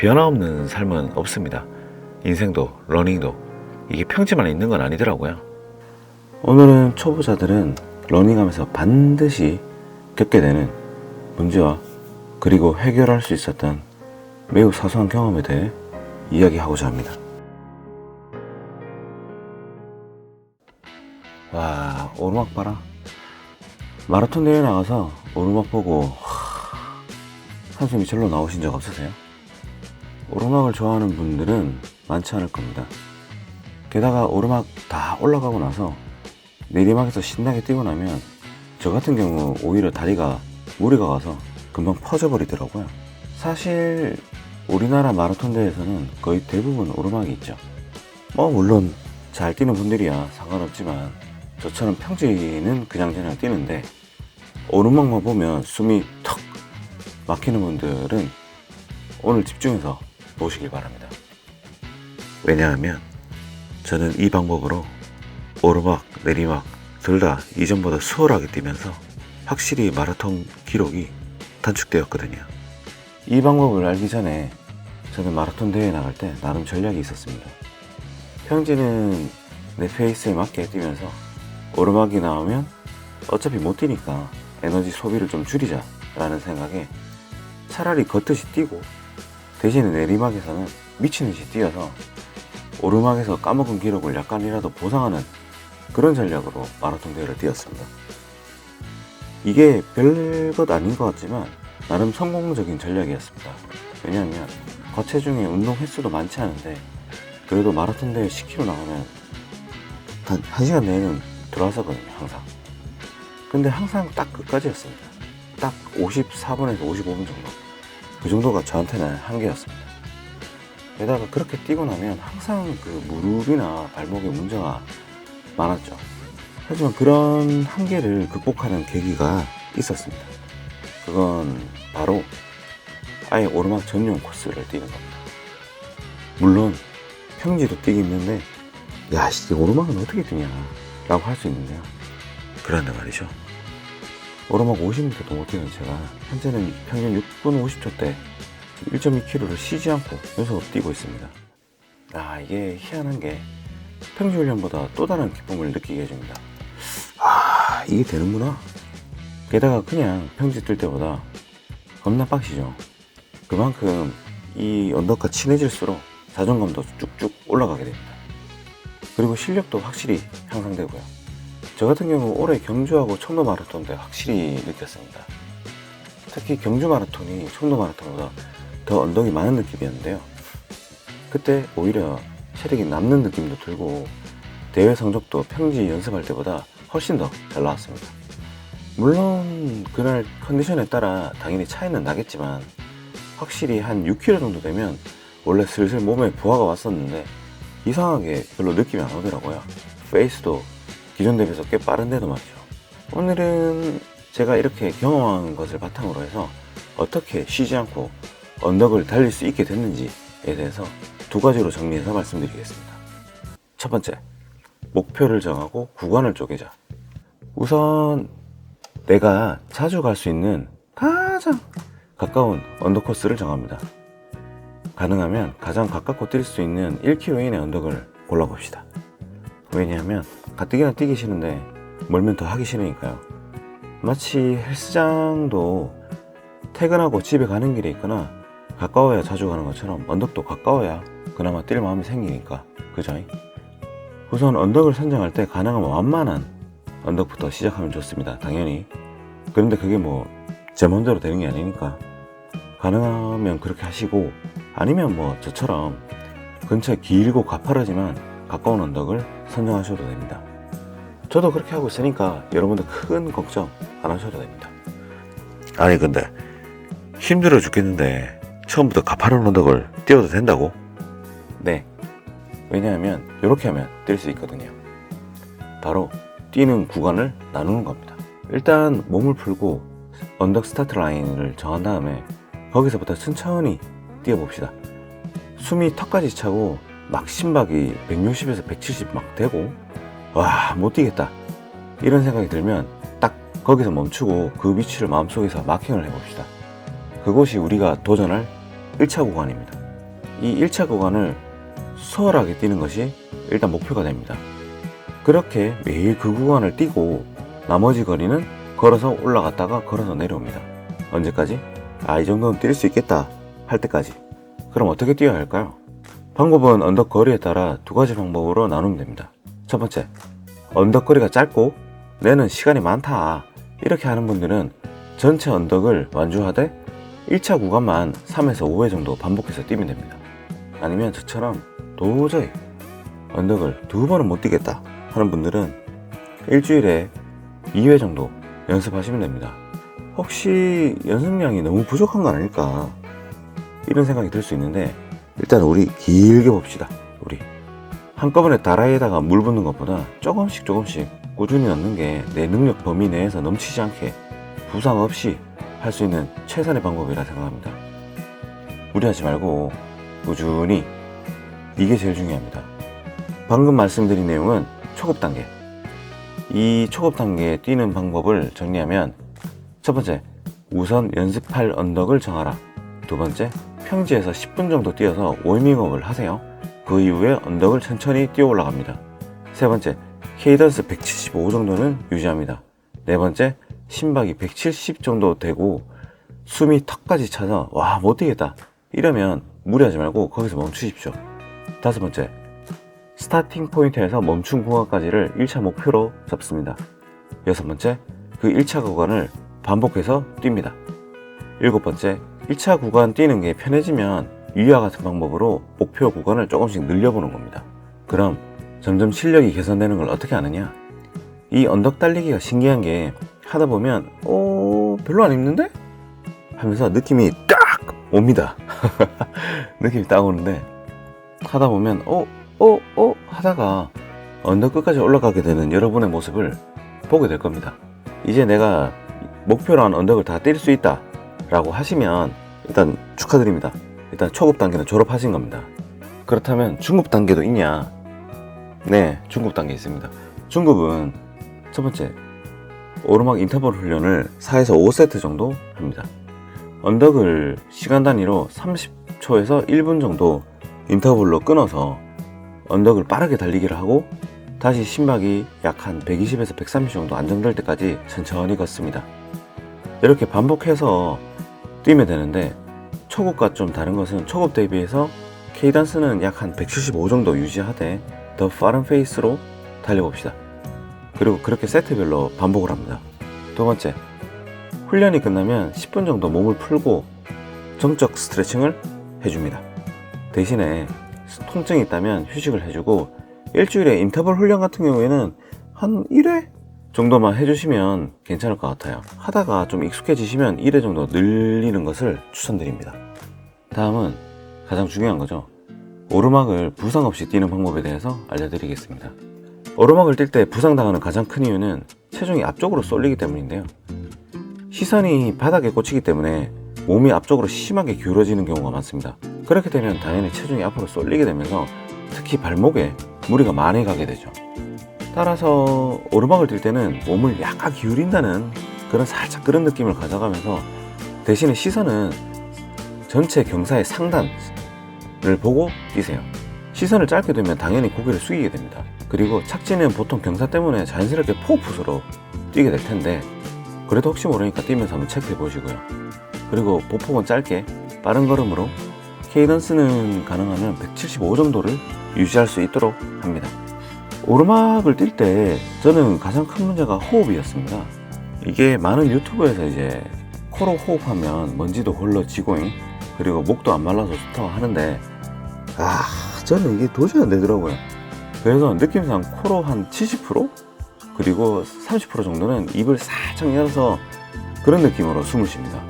변화 없는 삶은 없습니다. 인생도 러닝도 이게 평지만 있는 건 아니더라고요. 오늘은 초보자들은 러닝하면서 반드시 겪게 되는 문제와 그리고 해결할 수 있었던 매우 사소한 경험에 대해 이야기하고자 합니다. 와, 오르막 봐라. 마라톤 대회 나가서 오르막 보고 한숨이 절로 나오신 적 없으세요? 오르막을 좋아하는 분들은 많지 않을 겁니다. 게다가 오르막 다 올라가고 나서 내리막에서 신나게 뛰고 나면 저 같은 경우 오히려 다리가 무리가 가서 금방 퍼져버리더라고요. 사실 우리나라 마라톤 대회에서는 거의 대부분 오르막이 있죠. 물론 잘 뛰는 분들이야 상관없지만 저처럼 평지는 그냥저냥 뛰는데 오르막만 보면 숨이 턱 막히는 분들은 오늘 집중해서 보시길 바랍니다. 왜냐하면 저는 이 방법으로 오르막, 내리막 둘 다 이전보다 수월하게 뛰면서 확실히 마라톤 기록이 단축되었거든요. 이 방법을 알기 전에 저는 마라톤 대회 나갈 때 나름 전략이 있었습니다. 평지는 내 페이스에 맞게 뛰면서 오르막이 나오면 어차피 못 뛰니까 에너지 소비를 좀 줄이자 라는 생각에 차라리 걷듯이 뛰고 대신에 내리막에서는 미친 듯이 뛰어서 오르막에서 까먹은 기록을 약간이라도 보상하는 그런 전략으로 마라톤 대회를 뛰었습니다. 이게 별것 아닌 것 같지만 나름 성공적인 전략이었습니다. 왜냐하면 거체중에 운동 횟수도 많지 않은데 그래도 마라톤 대회 10km 나가면 한 1시간 내에는 들어왔었거든요. 항상. 근데 항상 딱 끝까지였습니다. 딱 54분에서 55분 정도. 그 정도가 저한테는 한계였습니다. 게다가 그렇게 뛰고 나면 항상 그 무릎이나 발목에 문제가 많았죠. 하지만 그런 한계를 극복하는 계기가 있었습니다. 그건 바로 아예 오르막 전용 코스를 뛰는 겁니다. 물론 평지도 뛰기 힘든데 야, 오르막은 어떻게 뛰냐 라고 할 수 있는데요. 그런데 말이죠. 오르막 50m도 못 뛰는 제가 현재는 평균 6분 50초대 1.2km를 쉬지 않고 연속 뛰고 있습니다. 이게 희한한 게 평지 훈련보다 또 다른 기쁨을 느끼게 해줍니다. 이게 되는구나. 게다가 그냥 평지 뛸 때보다 겁나 빡시죠. 그만큼 이 언덕과 친해질수록 자존감도 쭉쭉 올라가게 됩니다. 그리고 실력도 확실히 향상되고요. 저 같은 경우 올해 경주하고 청도 마라톤 때 확실히 느꼈습니다. 특히 경주 마라톤이 청도 마라톤보다 더 언덕이 많은 느낌이었는데요. 그때 오히려 체력이 남는 느낌도 들고 대회 성적도 평지 연습할 때보다 훨씬 더 잘 나왔습니다. 물론 그날 컨디션에 따라 당연히 차이는 나겠지만 확실히 한 6km 정도 되면 원래 슬슬 몸에 부하가 왔었는데 이상하게 별로 느낌이 안 오더라고요. 페이스도 기존 대비해서 꽤 빠른데도 말이죠. 오늘은 제가 이렇게 경험한 것을 바탕으로 해서 어떻게 쉬지 않고 언덕을 달릴 수 있게 됐는지에 대해서 두 가지로 정리해서 말씀드리겠습니다. 첫 번째, 목표를 정하고 구간을 쪼개자. 우선 내가 자주 갈 수 있는 가장 가까운 언덕 코스를 정합니다. 가능하면 가장 가깝고 뛸 수 있는 1km 이내 언덕을 골라봅시다. 왜냐하면 가뜩이나 뛰기 싫은데 멀면 더 하기 싫으니까요. 마치 헬스장도 퇴근하고 집에 가는 길에 있거나 가까워야 자주 가는 것처럼 언덕도 가까워야 그나마 뛸 마음이 생기니까, 그죠? 우선 언덕을 선정할 때 가능하면 완만한 언덕부터 시작하면 좋습니다. 당연히. 그런데 그게 제 마음대로 되는 게 아니니까 가능하면 그렇게 하시고, 아니면 저처럼 근처에 길고 가파르지만 가까운 언덕을 선정하셔도 됩니다. 저도 그렇게 하고 있으니까 여러분들 큰 걱정 안 하셔도 됩니다. 아니 근데 힘들어 죽겠는데 처음부터 가파른 언덕을 뛰어도 된다고? 네. 왜냐하면 이렇게 하면 뛸 수 있거든요. 바로 뛰는 구간을 나누는 겁니다. 일단 몸을 풀고 언덕 스타트 라인을 정한 다음에 거기서부터 천천히 뛰어봅시다. 숨이 턱까지 차고 막 심박이 160에서 170 막 되고 와, 못 뛰겠다 이런 생각이 들면 딱 거기서 멈추고 그 위치를 마음속에서 마킹을 해봅시다. 그곳이 우리가 도전할 1차 구간입니다. 이 1차 구간을 수월하게 뛰는 것이 일단 목표가 됩니다. 그렇게 매일 그 구간을 뛰고 나머지 거리는 걸어서 올라갔다가 걸어서 내려옵니다. 언제까지? 이 정도는 뛸 수 있겠다 할 때까지. 그럼 어떻게 뛰어야 할까요? 방법은 언덕 거리에 따라 두 가지 방법으로 나누면 됩니다. 첫 번째, 언덕 거리가 짧고 내는 시간이 많다 이렇게 하는 분들은 전체 언덕을 완주하되 1차 구간만 3에서 5회 정도 반복해서 뛰면 됩니다. 아니면 저처럼 도저히 언덕을 두 번은 못 뛰겠다 하는 분들은 일주일에 2회 정도 연습하시면 됩니다. 혹시 연습량이 너무 부족한 건 아닐까 이런 생각이 들 수 있는데, 일단 우리 길게 봅시다. 우리 한꺼번에 다라이에다가 물 붓는 것보다 조금씩 꾸준히 넣는 게 내 능력 범위 내에서 넘치지 않게 부상 없이 할 수 있는 최선의 방법이라 생각합니다. 무리하지 말고 꾸준히, 이게 제일 중요합니다. 방금 말씀드린 내용은 초급 단계. 이 초급 단계에 뛰는 방법을 정리하면, 첫 번째, 우선 연습할 언덕을 정하라. 두 번째, 평지에서 10분 정도 뛰어서 워밍업을 하세요. 그 이후에 언덕을 천천히 뛰어 올라갑니다. 세 번째, 케이던스 175 정도는 유지합니다. 네 번째, 심박이 170 정도 되고 숨이 턱까지 차서 못 뛰겠다 이러면 무리하지 말고 거기서 멈추십시오. 다섯 번째, 스타팅 포인트에서 멈춘 구간까지를 1차 목표로 잡습니다. 여섯 번째, 그 1차 구간을 반복해서 뜁니다. 일곱 번째, 1차 구간 뛰는 게 편해지면 위와 같은 방법으로 목표 구간을 조금씩 늘려보는 겁니다. 그럼 점점 실력이 개선되는 걸 어떻게 아느냐? 이 언덕 달리기가 신기한 게 하다 보면 별로 안 힘든데? 하면서 느낌이 딱 옵니다. 느낌이 딱 오는데, 하다 보면 하다가 언덕 끝까지 올라가게 되는 여러분의 모습을 보게 될 겁니다. 이제 내가 목표로 한 언덕을 다 뛸 수 있다 라고 하시면 일단 축하드립니다. 일단 초급 단계는 졸업하신 겁니다. 그렇다면 중급 단계도 있냐? 네, 중급 단계 있습니다. 중급은 첫 번째, 오르막 인터벌 훈련을 4에서 5세트 정도 합니다. 언덕을 시간 단위로 30초에서 1분 정도 인터벌로 끊어서 언덕을 빠르게 달리기를 하고 다시 심박이 약 한 120에서 130 정도 안정될 때까지 천천히 걷습니다. 이렇게 반복해서 뛰면 되는데, 초급과 좀 다른 것은 초급 대비해서 케이던스는 약 한 175 정도 유지하되 더 빠른 페이스로 달려봅시다. 그리고 그렇게 세트별로 반복을 합니다. 두 번째, 훈련이 끝나면 10분 정도 몸을 풀고 정적 스트레칭을 해줍니다. 대신에 통증이 있다면 휴식을 해주고, 일주일에 인터벌 훈련 같은 경우에는 한 1회 정도만 해주시면 괜찮을 것 같아요. 하다가 좀 익숙해지시면 1회 정도 늘리는 것을 추천드립니다. 다음은 가장 중요한 거죠. 오르막을 부상 없이 뛰는 방법에 대해서 알려드리겠습니다. 오르막을 뛸 때 부상당하는 가장 큰 이유는 체중이 앞쪽으로 쏠리기 때문인데요. 시선이 바닥에 꽂히기 때문에 몸이 앞쪽으로 심하게 기울어지는 경우가 많습니다. 그렇게 되면 당연히 체중이 앞으로 쏠리게 되면서 특히 발목에 무리가 많이 가게 되죠. 따라서 오르막을 뛸 때는 몸을 약간 기울인다는 살짝 그런 느낌을 가져가면서, 대신에 시선은 전체 경사의 상단을 보고 뛰세요. 시선을 짧게 두면 당연히 고개를 숙이게 됩니다. 그리고 착지는 보통 경사 때문에 자연스럽게 포푸스로 뛰게 될 텐데, 그래도 혹시 모르니까 뛰면서 한번 체크해 보시고요. 그리고 보폭은 짧게 빠른 걸음으로 케이던스는 가능하면 175 정도를 유지할 수 있도록 합니다. 오르막을 뛸 때 저는 가장 큰 문제가 호흡이었습니다. 이게 많은 유튜브에서 이제 코로 호흡하면 먼지도 홀러지고 그리고 목도 안 말라서 좋다고 하는데, 저는 이게 도저히 안 되더라고요. 그래서 느낌상 코로 한 70%? 그리고 30% 정도는 입을 살짝 열어서 그런 느낌으로 숨을 쉽니다.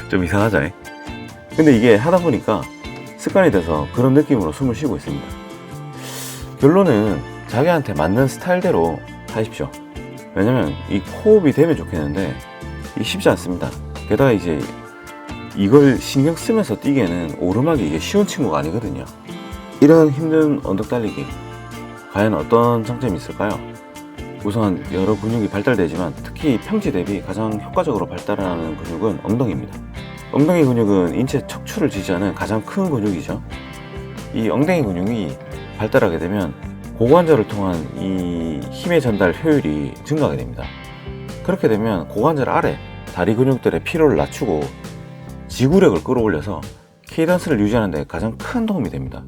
좀 이상하죠? 근데 이게 하다 보니까 습관이 돼서 그런 느낌으로 숨을 쉬고 있습니다. 결론은 자기한테 맞는 스타일대로 하십시오. 왜냐면 이 호흡이 되면 좋겠는데 이게 쉽지 않습니다. 게다가 이제 이걸 신경 쓰면서 뛰기에는 오르막이 이게 쉬운 친구가 아니거든요. 이런 힘든 언덕 달리기 과연 어떤 장점이 있을까요? 우선 여러 근육이 발달되지만 특히 평지 대비 가장 효과적으로 발달하는 근육은 엉덩이입니다. 엉덩이 근육은 인체 척추를 지지하는 가장 큰 근육이죠. 이 엉덩이 근육이 발달하게 되면 고관절을 통한 이 힘의 전달 효율이 증가하게 됩니다. 그렇게 되면 고관절 아래 다리 근육들의 피로를 낮추고 지구력을 끌어올려서 케이던스를 유지하는 데 가장 큰 도움이 됩니다.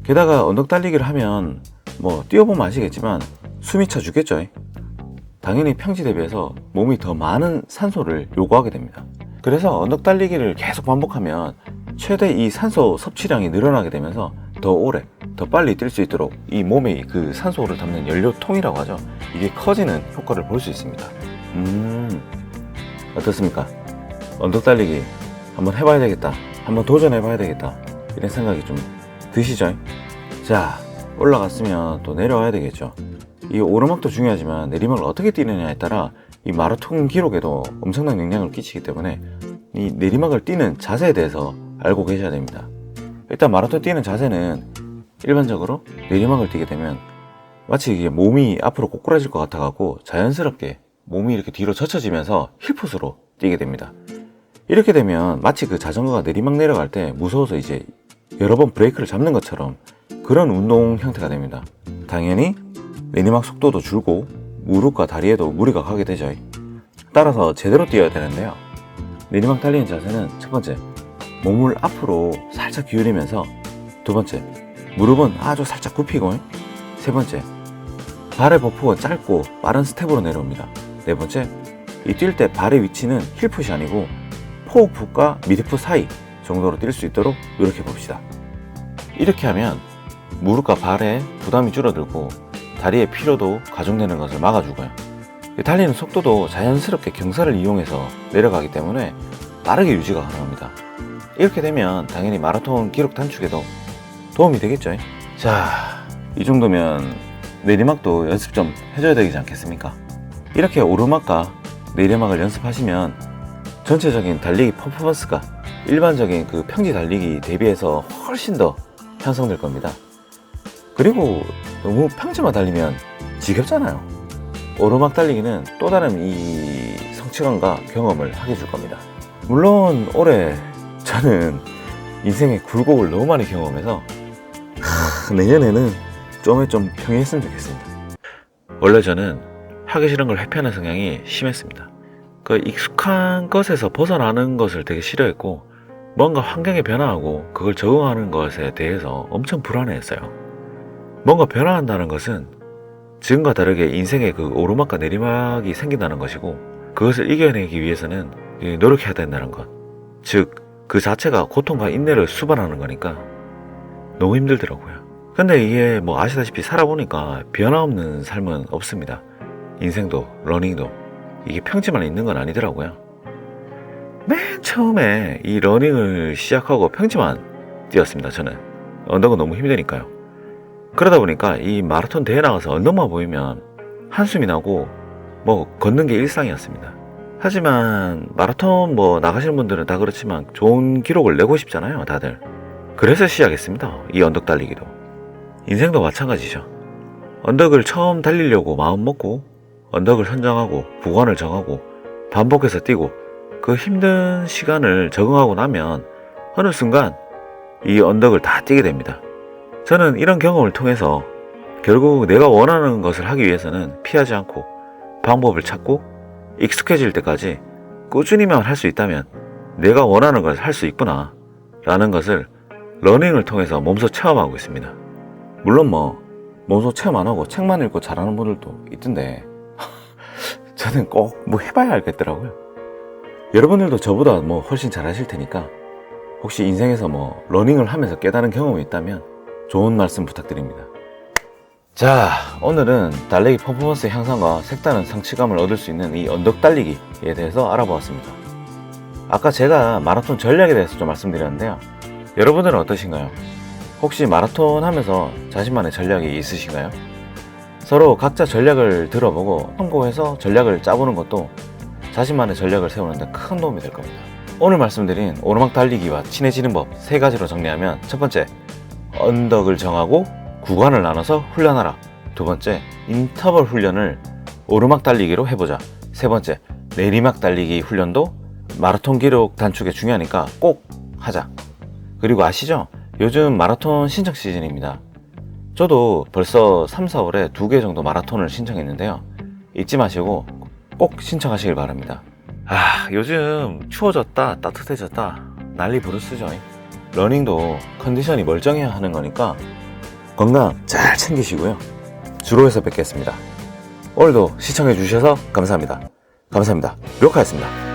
게다가 언덕 달리기를 하면 뭐 뛰어보면 아시겠지만 숨이 차 죽겠죠. 당연히 평지 대비해서 몸이 더 많은 산소를 요구하게 됩니다. 그래서 언덕 달리기를 계속 반복하면 최대 이 산소 섭취량이 늘어나게 되면서 더 오래, 더 빨리 뛸 수 있도록 이 몸에 그 산소를 담는 연료통이라고 하죠. 이게 커지는 효과를 볼 수 있습니다. 어떻습니까? 언덕 달리기 한번 해봐야 되겠다, 한번 도전해봐야 되겠다, 이런 생각이 좀 드시죠? 자, 올라갔으면 또 내려와야 되겠죠. 이 오르막도 중요하지만 내리막을 어떻게 뛰느냐에 따라 이 마라톤 기록에도 엄청난 영향을 끼치기 때문에 이 내리막을 뛰는 자세에 대해서 알고 계셔야 됩니다. 일단 마라톤 뛰는 자세는 일반적으로 내리막을 뛰게 되면 마치 이게 몸이 앞으로 꼬꾸라질 것 같아 갖고 자연스럽게 몸이 이렇게 뒤로 젖혀지면서 힐풋으로 뛰게 됩니다. 이렇게 되면 마치 그 자전거가 내리막 내려갈 때 무서워서 이제 여러 번 브레이크를 잡는 것처럼 그런 운동 형태가 됩니다. 당연히 내리막 속도도 줄고 무릎과 다리에도 무리가 가게 되죠. 따라서 제대로 뛰어야 되는데요. 내리막 달리는 자세는 첫 번째, 몸을 앞으로 살짝 기울이면서, 두 번째, 무릎은 아주 살짝 굽히고, 세 번째, 발의 보폭은 짧고 빠른 스텝으로 내려옵니다. 네 번째, 이 뛸 때 발의 위치는 힐풋이 아니고 포fut과 미드풋 사이 정도로 뛸 수 있도록 노력해 봅시다. 이렇게 하면 무릎과 발에 부담이 줄어들고 다리의 피로도 가중되는 것을 막아주고요. 달리는 속도도 자연스럽게 경사를 이용해서 내려가기 때문에 빠르게 유지가 가능합니다. 이렇게 되면 당연히 마라톤 기록 단축에도 도움이 되겠죠. 자, 이 정도면 내리막도 연습 좀 해줘야 되지 않겠습니까? 이렇게 오르막과 내리막을 연습하시면 전체적인 달리기 퍼포먼스가 일반적인 그 평지 달리기 대비해서 훨씬 더 향상될 겁니다. 그리고 너무 평지만 달리면 지겹잖아요. 오르막 달리기는 또 다른 이 성취감과 경험을 하게 줄 겁니다. 물론 올해 저는 인생의 굴곡을 너무 많이 경험해서 내년에는 좀 평이했으면 좋겠습니다. 원래 저는 하기 싫은 걸 회피하는 성향이 심했습니다. 그 익숙한 것에서 벗어나는 것을 되게 싫어했고 뭔가 환경에 변화하고 그걸 적응하는 것에 대해서 엄청 불안해했어요. 뭔가 변화한다는 것은 지금과 다르게 인생의 그 오르막과 내리막이 생긴다는 것이고 그것을 이겨내기 위해서는 노력해야 된다는 것, 즉 그 자체가 고통과 인내를 수반하는 거니까 너무 힘들더라고요. 근데 이게 뭐 아시다시피 살아보니까 변화 없는 삶은 없습니다. 인생도 러닝도 이게 평지만 있는 건 아니더라고요. 맨 처음에 이 러닝을 시작하고 평지만 뛰었습니다. 저는 언덕은 너무 힘드니까요. 그러다 보니까 이 마라톤 대회 나가서 언덕만 보이면 한숨이 나고 뭐 걷는 게 일상이었습니다. 하지만 마라톤 뭐 나가시는 분들은 다 그렇지만 좋은 기록을 내고 싶잖아요, 다들. 그래서 시작했습니다, 이 언덕 달리기도. 인생도 마찬가지죠. 언덕을 처음 달리려고 마음 먹고 언덕을 선정하고 구간을 정하고 반복해서 뛰고 그 힘든 시간을 적응하고 나면 어느 순간 이 언덕을 다 뛰게 됩니다. 저는 이런 경험을 통해서 결국 내가 원하는 것을 하기 위해서는 피하지 않고 방법을 찾고 익숙해질 때까지 꾸준히만 할 수 있다면 내가 원하는 걸 할 수 있구나 라는 것을 러닝을 통해서 몸소 체험하고 있습니다. 물론 뭐 몸소 체험 안 하고 책만 읽고 잘하는 분들도 있던데 저는 꼭 뭐 해봐야 알겠더라고요. 여러분들도 저보다 뭐 훨씬 잘하실 테니까 혹시 인생에서 뭐 러닝을 하면서 깨달은 경험이 있다면 좋은 말씀 부탁드립니다. 자, 오늘은 달리기 퍼포먼스 향상과 색다른 성취감을 얻을 수 있는 이 언덕 달리기에 대해서 알아보았습니다. 아까 제가 마라톤 전략에 대해서 좀 말씀드렸는데요. 여러분들은 어떠신가요? 혹시 마라톤 하면서 자신만의 전략이 있으신가요? 서로 각자 전략을 들어보고 참고해서 전략을 짜보는 것도 자신만의 전략을 세우는 데 큰 도움이 될 겁니다. 오늘 말씀드린 오르막 달리기와 친해지는 법 3가지로 정리하면, 첫 번째, 언덕을 정하고 구간을 나눠서 훈련하라. 두 번째, 인터벌 훈련을 오르막 달리기로 해보자. 세 번째, 내리막 달리기 훈련도 마라톤 기록 단축에 중요하니까 꼭 하자. 그리고 아시죠? 요즘 마라톤 신청 시즌입니다. 저도 벌써 3, 4월에 2개 정도 마라톤을 신청했는데요. 잊지 마시고 꼭 신청하시길 바랍니다. 요즘 추워졌다 따뜻해졌다 난리 부르스죠. 러닝도 컨디션이 멀쩡해야 하는 거니까 건강 잘 챙기시고요. 주로에서 뵙겠습니다. 오늘도 시청해 주셔서 감사합니다. 료카였습니다.